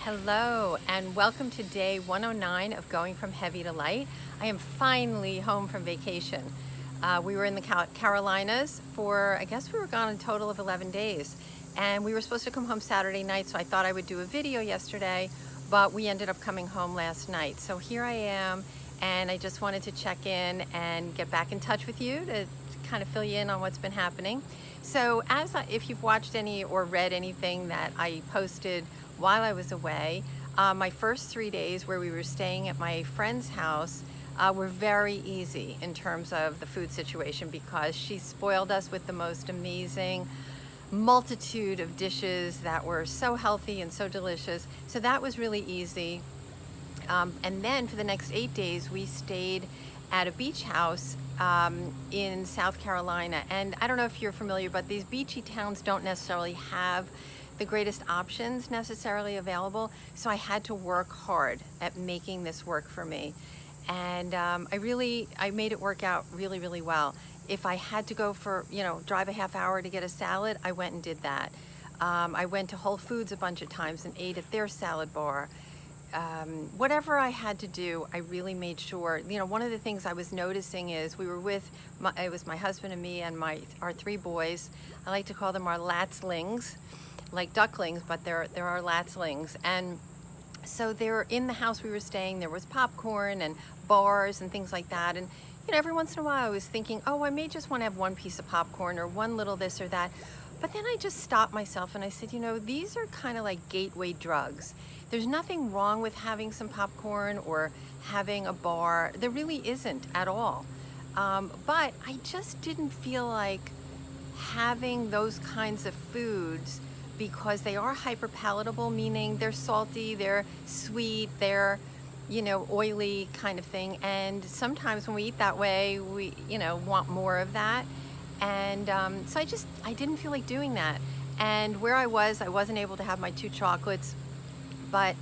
Hello, and welcome to day 109 of Going from Heavy to Light. I am finally home from vacation. We were in the Carolinas for, I guess we were gone a total of 11 days. And we were supposed to come home Saturday night, so I thought I would do a video yesterday, but we ended up coming home last night. So here I am, and I just wanted to check in and get back in touch with you to kind of fill you in on what's been happening. So if you've watched any or read anything that I posted while I was away, my first 3 days where we were staying at my friend's house were very easy in terms of the food situation, because she spoiled us with the most amazing multitude of dishes that were so healthy and so delicious. So that was really easy. And then for the next 8 days, we stayed at a beach house in South Carolina. And I don't know if you're familiar, but these beachy towns don't necessarily have the greatest options necessarily available. So I had to work hard at making this work for me. And I made it work out really, really well. If I had to go for, drive a half hour to get a salad, I went and did that. I went to Whole Foods a bunch of times and ate at their salad bar. Whatever I had to do, I really made sure. One of the things I was noticing is it was my husband and me and our 3 boys. I like to call them our Latslings, like ducklings, but they're our Latslings. And so they're in the house we were staying. There was popcorn and bars and things like that. And every once in a while I was thinking, oh, I may just want to have one piece of popcorn or one little this or that. But then I just stopped myself and I said, these are kind of like gateway drugs. There's nothing wrong with having some popcorn or having a bar. There really isn't at all. But I just didn't feel like having those kinds of foods, because they are hyper palatable, meaning they're salty, they're sweet, they're oily kind of thing. And sometimes when we eat that way, we want more of that. And so I didn't feel like doing that. And where I wasn't able to have my 2 chocolates. But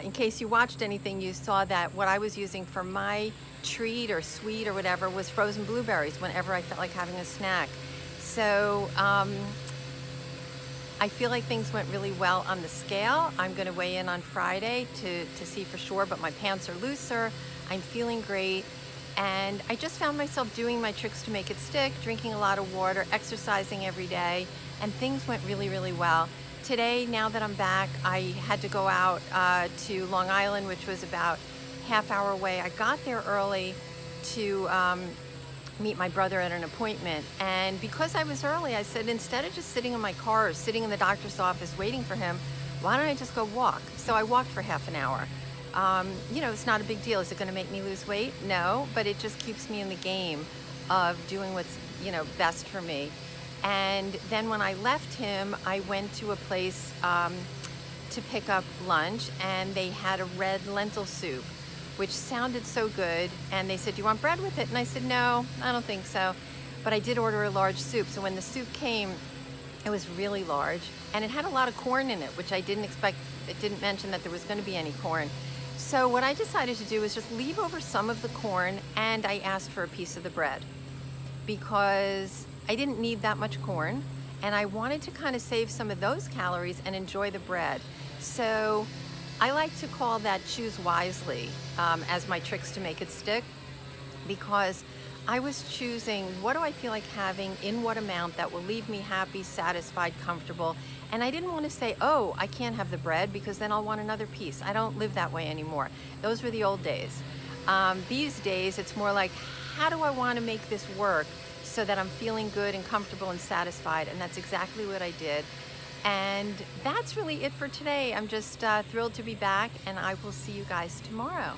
in case you watched anything, you saw that what I was using for my treat or sweet or whatever was frozen blueberries whenever I felt like having a snack. So I feel like things went really well on the scale. I'm going to weigh in on Friday to see for sure, but my pants are looser. I'm feeling great. And I just found myself doing my tricks to make it stick, drinking a lot of water, exercising every day, and things went really, really well. Today, now that I'm back, I had to go out to Long Island, which was about half hour away. I got there early to meet my brother at an appointment. And because I was early, I said, instead of just sitting in my car or sitting in the doctor's office waiting for him, why don't I just go walk? So I walked for half an hour. It's not a big deal. Is it going to make me lose weight? No, but it just keeps me in the game of doing what's, best for me. And then when I left him, I went to a place to pick up lunch, and they had a red lentil soup, which sounded so good. And they said, do you want bread with it? And I said, no, I don't think so. But I did order a large soup. So when the soup came, it was really large, and it had a lot of corn in it, which I didn't expect. It didn't mention that there was going to be any corn. So what I decided to do is just leave over some of the corn, and I asked for a piece of the bread, because I didn't need that much corn, and I wanted to kind of save some of those calories and enjoy the bread. So I like to call that choose wisely as my tricks to make it stick, because I was choosing what do I feel like having in what amount that will leave me happy, satisfied, comfortable. And I didn't want to say, oh, I can't have the bread because then I'll want another piece. I don't live that way anymore. Those were the old days. These days, it's more like, how do I want to make this work so that I'm feeling good and comfortable and satisfied? And that's exactly what I did. And that's really it for today. I'm just thrilled to be back, and I will see you guys tomorrow.